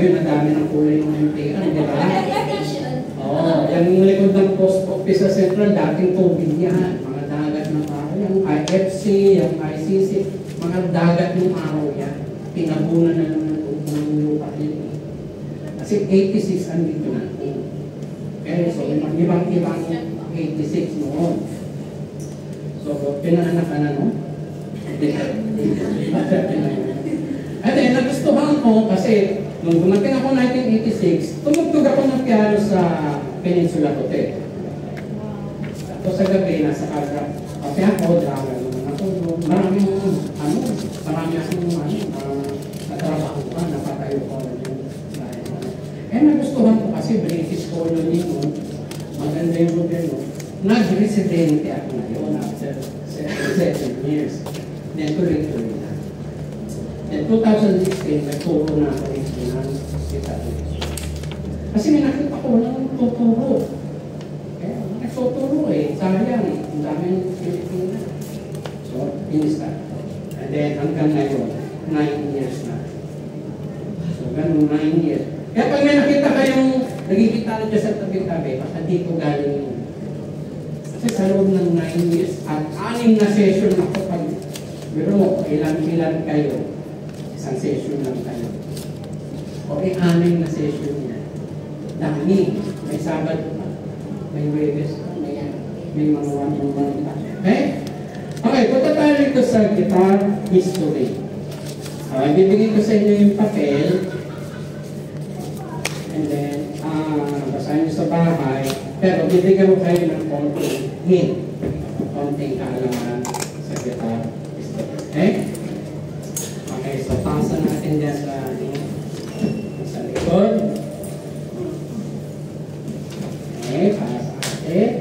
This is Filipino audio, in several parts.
ngayon, ang dami ng kulay ng MTR, di ba? Oo, yung likod ng post office sa Central, dating tubig yan. Mga dagat ng araw. Yung IFC, yung ICC, mga dagat ng araw yan. Pinabunan na lang ng lupa yun. Kasi 86 andito na. Okay, so ibang-ibang 86 noon. So, pinaanak ka na, no? At then, nagustuhan ko kasi nung dumating ako 1986, tumugtog ako ng piano sa Peninsula Hotel. Tapos sa gabi, nasa Kagra. Kasi ako, drama naman ako. Marami akong natrabaho ko, napatayo ko. Nagustuhan ko kasi British colony mo, maganda yung gobyerno. Nag-residente ako ngayon after 7 years. Then tuloy-tuloy na. Then 2016, nagturo na ako ng kasi may nakita ko walang tuturo. Nagtuturo sayang ang daming Pilipina. So, in-start. And then hanggang ngayon, 9 years na. So, ganun 9 years. Kaya pag may nakita kayong nagkikita na dyan sa tabi-tabi, baka dito galing yun. Kasi sa loob ng 9 years at 6 na session ako pag pero mo, ilan kayo, isang session lang kayo. O 6 na session niya. Dami. May Sabado pa. May Webes pa. May mga one-on-one pa. Okay? Okay, punta tayo rito sa guitar history. Bibigyan ko sa inyo yung papel. And then, basahin nyo sa bahay. Pero bibigyan ko kayo ng konting hint. Konting kaalaman sa guitar history. Okay? Okay, so pasa natin dyan sa likod. Okay, pasa natin.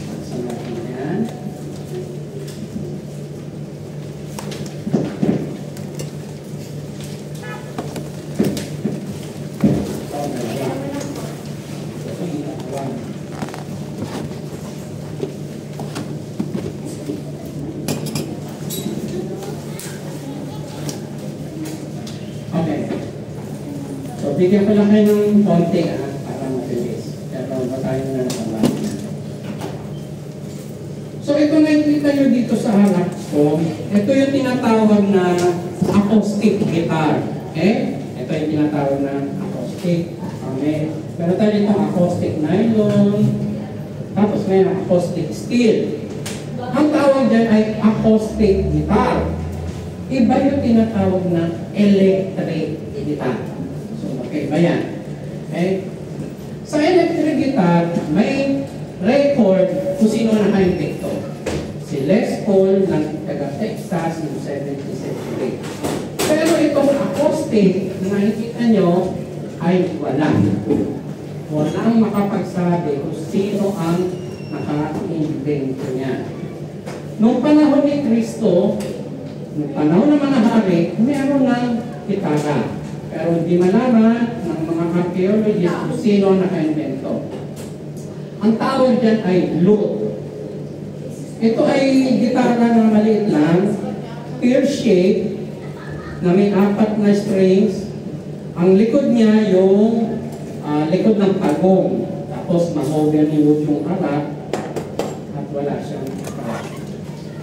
Pasa natin yan. Bigyan ko lang kayo ng konti para mabilis. Pero basahin na naman. So ito nakikita nyo dito sa harap ko. Ito yung tinatawag na acoustic guitar. Okay? Ito yung tinatawag na acoustic. Okay? Pero tayo itong acoustic nylon. Tapos may acoustic steel. Ang tawag dyan ay acoustic guitar. Iba yung tinatawag na electric guitar. Okay, ba yan? Okay? Sa electric guitar, may record kung sino naka-invent ito. Si Les Paul ng taga-Texas noong 17th century. Pero itong acoustic na nakikita nyo ay wala. Walang makapagsabi kung sino ang naka-invent niya. Noong panahon ni Kristo, noong panahon naman ng hari, meron ng gitara. Pero hindi malaman ng mga archaeologists kung sino ang naka-invento. Ang tawag dyan ay lute. Ito ay gitara na maliit lang, pear-shaped, na may 4 na strings. Ang likod niya yung likod ng pagong. Tapos mahogany wood yung harap at wala siyang harap.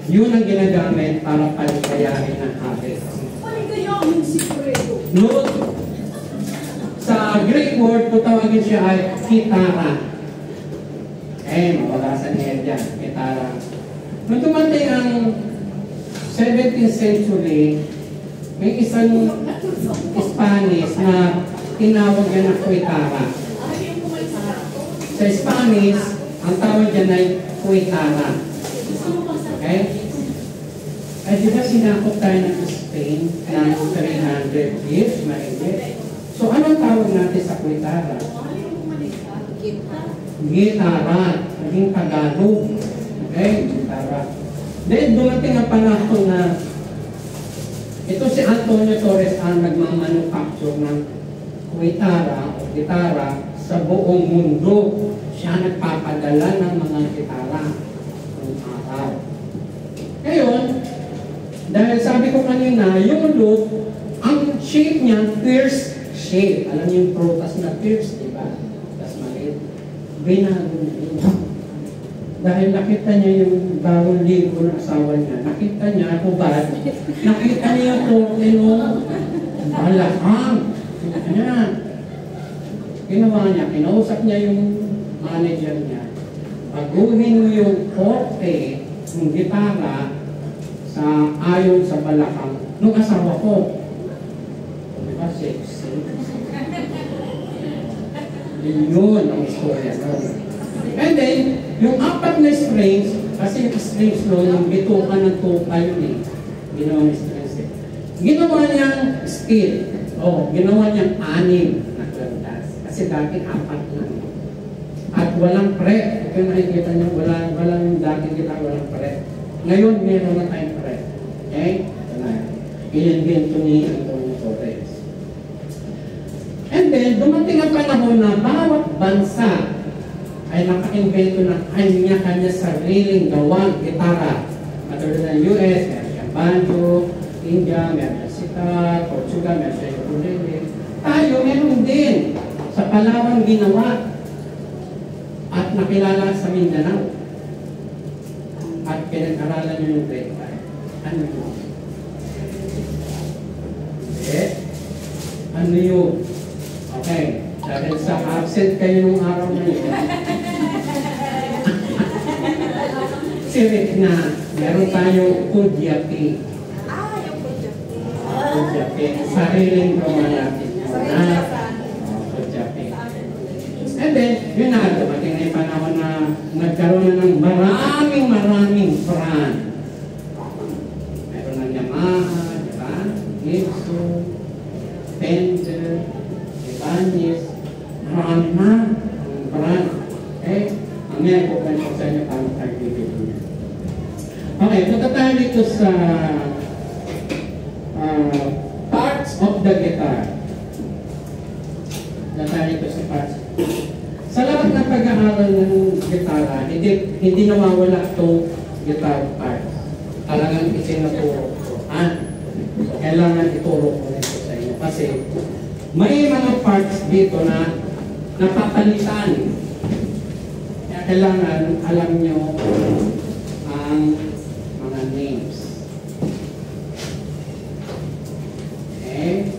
Yun ang ginagamit para paligayahin ng hari. Lute, sa Greek word, kung tawagin siya ay kitara. Mawala sa niya dyan, kitara. Nung dumating ang 17th century, may isang Spanish na tinawag niya na kuitara. Sa Spanish, ang tawag niya ay kuitara. Okay? Ay, di ba sinakop tayo ng Spain ng 300 years, mahigit? So, anong tawag natin sa kuitara? Gitara. Naging Tagalog. Okay? Gitara. Then, dumating ang panahon na ito si Antonio Torres ang nagmamanufacture ng kuitara o gitara sa buong mundo. Siya nagpapadala ng mga gitara ng araw. Ngayon, dahil sabi ko kanina, yung lute, shape niya, fierce shape. Alam niyo yung prutas na fierce, di ba? Tapos maliit. Binago niya yun. Dahil nakita niya yung bagong ligo ng asawa niya. Nakita niya, hubad. Nakita niya yung korte mo. Malakang. Kanya. Ginawa niya, kinausap niya yung manager niya. Baguhin mo yung korte ng gitara sa ayon sa balakang nung asawa ko. Diba, sexy? Yun ang istorya. And then, yung apat na strings, kasi yung strings no, yung bitukan ng tuka yun eh. Ginawa niya strings eh. Ginawa niyang steel. Ginawa niyang 6 na kwantas. Kasi dati 4 lang. At walang fret. Kung nakikita niyo, walang dati kita, walang fret. Ngayon, meron na tayong fret. Okay? Ito na. Ininvento ni Antonio Torres. And then, dumating ang panahon na bawat bansa ay naka-invento ng kanya-kanya sariling gawang gitara. Matulad ng US, meron siyang banjo, India, meron siyang sitar, Portugal, meron siyang ukulele. Tayo, meron din. Sa Palawan ginawa. At nakilala sa Mindanao. At pinag-aralan nyo yung grade 5. Ano yun? Ano yun? Okay. Dahil sa absent kayo nung araw na yun. Sirit na, meron tayong Kudyapi. Yung Kudyapi. Kudyapi. Sariling gawa natin. Kudyapi. And then, yun na, dumating na yung panahon na nagkaroon na ng maraming brand. Meron ng Yamaha, di ba? Gibson, Fender, Ibanez, marami na ang brand. Okay? Mamaya ko kayo sa inyo paano tayo bibili niya. Okay, punta tayo dito sa parts of the guitar. Punta tayo dito sa parts. Sa lahat ng pag-aaral ng gitara, hindi nawawala itong guitar part. Talagang isinaturo ko. So, kailangan ituro ko nito sa inyo. Kasi may mga parts dito na napapalitan. Kaya kailangan alam nyo ang mga names. Okay?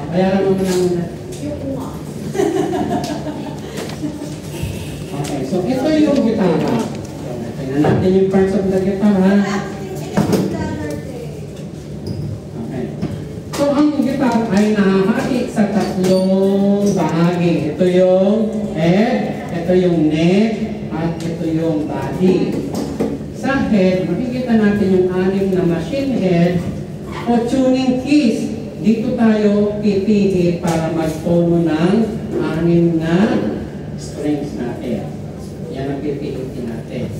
Kaya naman muna. Okay, so ito yung gitara. Tingnan natin yung parts of the gitara. Okay. So ang gitara ay nahahati sa 3 bahagi. Ito yung head, ito yung neck, at ito yung body. Sa head, makikita natin yung 6 na machine head o tuning keys. Dito tayo pipili para mag-tono ng 6 na strings natin. Yan ang pipilitin natin.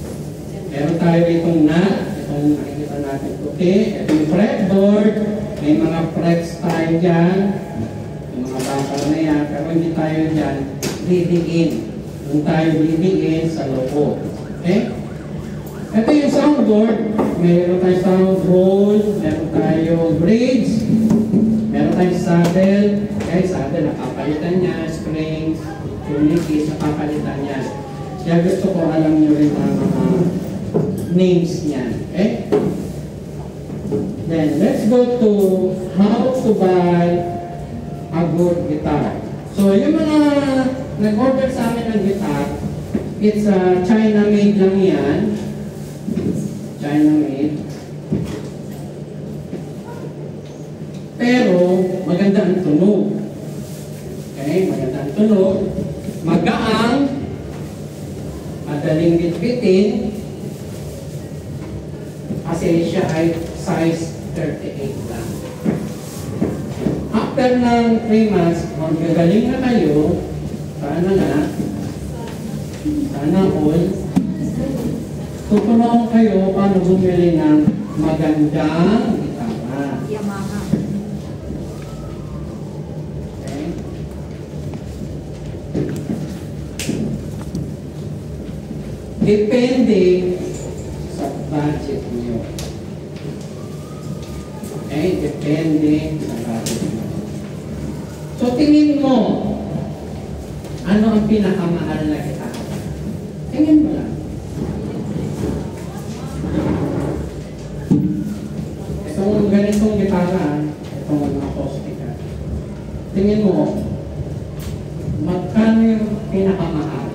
Meron tayo itong nakikita natin puti. Ito yung fretboard. May mga frets tayo dyan. Yung mga bakal na yan. Pero hindi tayo dyan didiin. Doon tayo didiin sa loob. Okay? Ito yung soundboard. Meron tayo sound hole. Meron tayo bridge. Meron tayong saddle. Okay, saddle, nakapalitan niya. Strings, tuning keys, nakapalitan niya. Kaya gusto ko alam niyo rin ang mga names niyan. Okay? Then, let's go to how to buy a good guitar. So, yung mga nag-order sa amin ng guitar, it's China-made lang yan. China-made. Pero, maganda ang tunog. Okay? Maganda ang tunog. Magaang. Madaling bitbitin. Kasi siya ay size 38 lang. After ng 3 months, magagaling na kayo. Sana na. Sana all. Tuturuan kayo paano bumili ng magandang gitara. Yamaha. Depende sa budget niyo. Okay? Depende sa budget niyo. So, tingin mo, ano ang pinakamahal na gitara? Tingin mo lang. Itong ganitong gitara, itong acoustic. Tingin mo, magkano yung pinakamahal?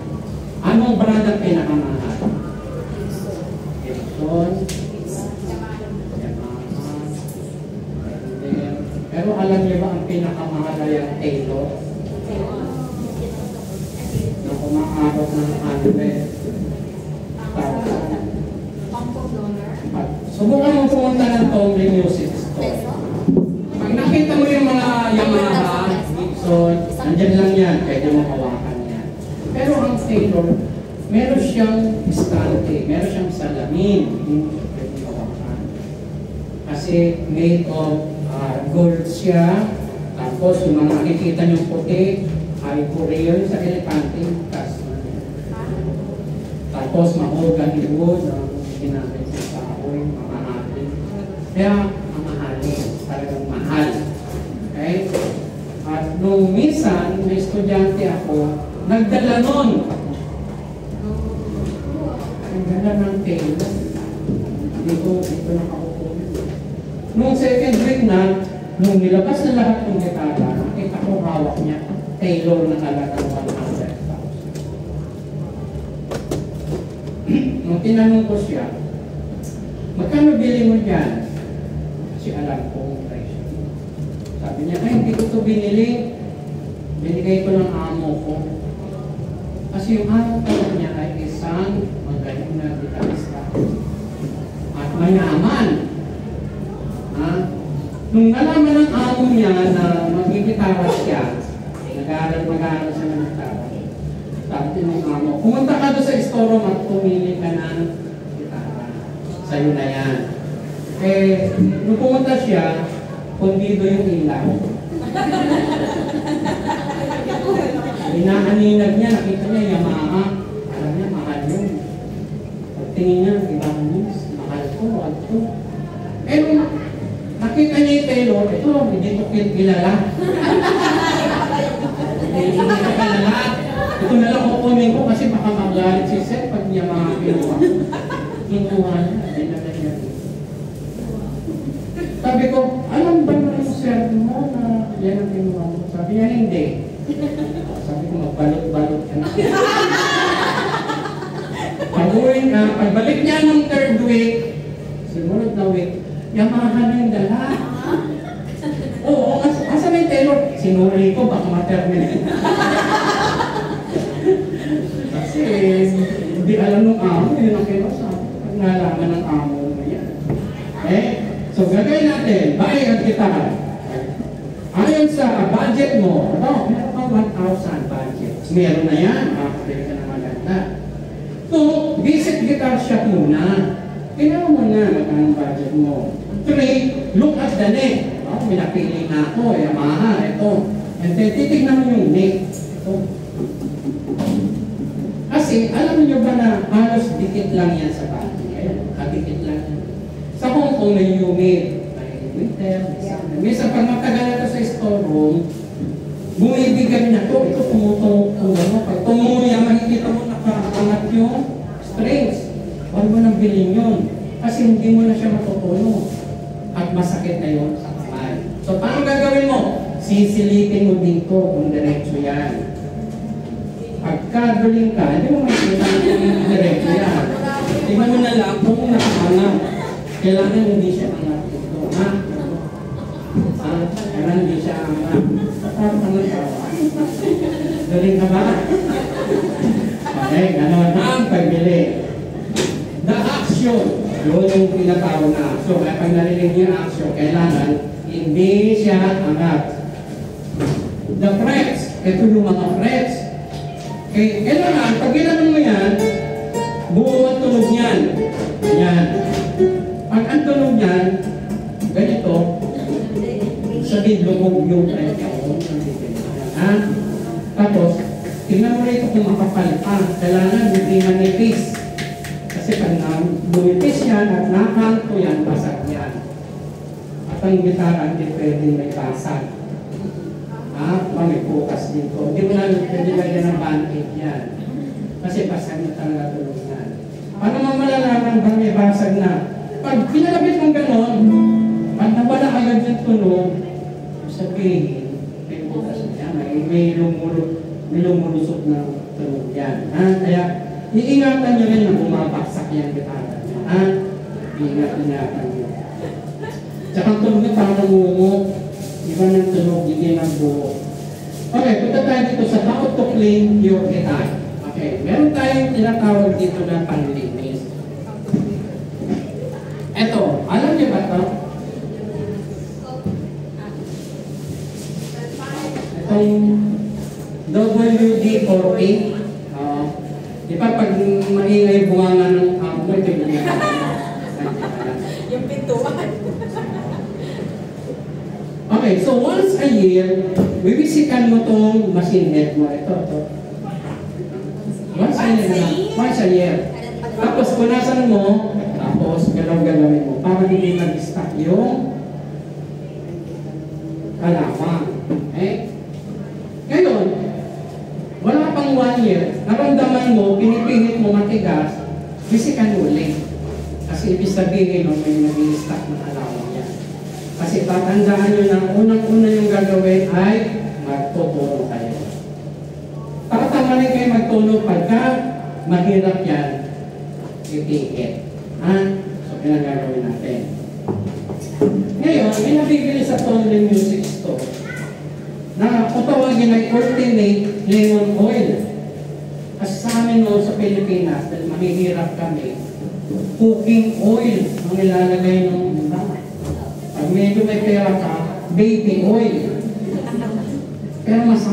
Anong brand ang pinakamahal? Gibson, Yamaha, pero alam niyo ba ang pinakamahal ay ang Taylor? Na kumaabot ng 100,000. Subukan mo pumunta ng Tommy Music Store. Pag nakita mo yung mga Yamaha, Gibson, andyan lang yan, pwede mo hawakan yan. Pero ang Taylor, meron siyang estante, meron siyang salamin, hindi pwede hawakan. Kasi made of gold siya, tapos yung mga nakikita niyong puti, ay Korean sa elepante, tapos mahogany wood, ang ginamit sa kahoy, mamahalin. Kaya, mamahalin, talagang mahal. Okay? At nung minsan, may estudyante ako, nagdala nun. Nagdala ng Taylor. Dito nakaupo. Nung second week na, nung nilabas na lahat ng gitara, nakita ko hawak niya, Taylor na talagang 100,000. Nung tinanong ko siya, magkano bili mo dyan? Kasi alam ko ang presyo. Sabi niya, ay hindi ko ito binili. Binigay ko ng amo ko. Kasi yung amo ko niya ay isang magaling na gitarista. At mayaman. Nung nalaman ng amo niya na magigitara siya, nag-aaral siya ng gitara. Sabi ng amo, pumunta ka doon sa store at pumili ka ng gitara. Sa'yo na yan. Eh, nung pumunta siya, pundido yung ilaw. Inaaninag niya, nakita niya Yamaha. Alam niya, mahal yun. Pagtingin niya, ibang news, mahal ko, wag ko. Eh, nakita niya yung Taylor, ito, hindi ko kilala. Hindi ko kilala. Ito na lang kukunin ko kasi baka magalit si Seth pag niya mga kinuha. Kinuha niya, dinala niya. Sabi ko, alam ba na yung Seth mo na yan ang kinuha mo? Sabi niya, hindi. Sabi ko, magbalot-balot ka na. Pagbalik niya ng third week, simunod na week, Yamaha na yung dala. Oo, asa na yung Taylor? Sinuri ko, baka ma-terminate. Kasi hindi alam ng amo, yun ang kinusabi. Pag nalaman ng amo mo yan. So gagawin natin, buy ang gitara. Ayon sa budget mo, meron ka 1,000 budget. Meron na yan, makakabili ka na maganda. So, visit guitar shop muna. Tingnan mo na magkano budget mo. 3, look at the neck. May napili na ako, Yamaha, ito. And then, titignan mo yung neck. Ito. Kasi, alam niyo ba na halos dikit lang yan sa body? Ayan, kadikit lang yan. Sa Hong Kong, may humid. May winter, may summer. Minsan, pag matagal na ito sa store room, bumibigay na ito. Ito, tumutungo. Pag tumuya, makikita mo nakaangat yung strings. Huwag mo nang bilhin yun. Kasi hindi mo na siya matutuno. At masakit na yun sa kamay. So, paano gagawin mo? Sisilipin mo dito kung diretso yan. Pagka-duling ka, hindi mo makikita kung diretso yan. Tingnan mo na lang kung nakaangat. Kailangan hindi siya angat dito. Kailangan hindi siya angat. Parang angat ka. Duling ka ba? Okay, gano'n ang pagbili. The action. Yun yung pinatawag na action. Kaya pag narinig niyo ang action, kailangan hindi siya angat. The frets. Ito yung mga frets. Okay, kailangan, pag ginanong mo yan, buo ang tunog niyan. Yan. Pag ang tunog niyan, ganito, sabihin lumog yung fret niya. Tapos, tingnan mo rito kung makapal pa. Kailangan hindi manipis. ang gitara, hindi pwedeng may basag. May bukas dito. Hindi mo na pwede lagyan ng band-aid yan. Kasi basag na talaga tulog yan. Paano mo malalaman ba may basag na? Pag pinalabit mong gano'n, pag nawala agad yung tunog, sabihin, may bukas na yan. May lumulusok na tunog yan. Kaya, iingatan nyo rin na bumabaksak yan gitara. Iingatan nyo. Tsaka ang tunog na parang nangungo, iba ng tunog, hindi ng buo. Okay, punta tayo dito sa how to clean your guitar. Okay, meron tayong tinatawag dito na panlinis. Eto, alam niyo ba ito? Itong WD-40. Di ba pag maingay bunganga ng amoy, ito yung Yung pintuan. Okay, so once a year, bibisikan mo tong machine head mo. Ito. Once a year. Tapos punasan mo, tapos galaw-galawin mo para hindi mag-stuck yung kalawang. Okay? Ngayon, wala pang 1 year, naramdaman mo, pinipilit mo matigas, bisikan mo ulit. Kasi ibig sabihin, may nag-stuck na kalawang yan. Kasi tatandaan nyo na unang-una yung gagawin ay magtutulog kayo. Tama rin kayo magtulog pagka mahirap yan, itikit. So, pinagagawin natin. Ngayon, may nabibili sa Tonlin Music Store na kung tawagin ay ultimate lemon oil. Kasi sa amin mo sa Pilipinas, dahil mahihirap kami, cooking oil ang ilalagay ng mga. Pag medyo may pera ka, baby oil. Pero masama.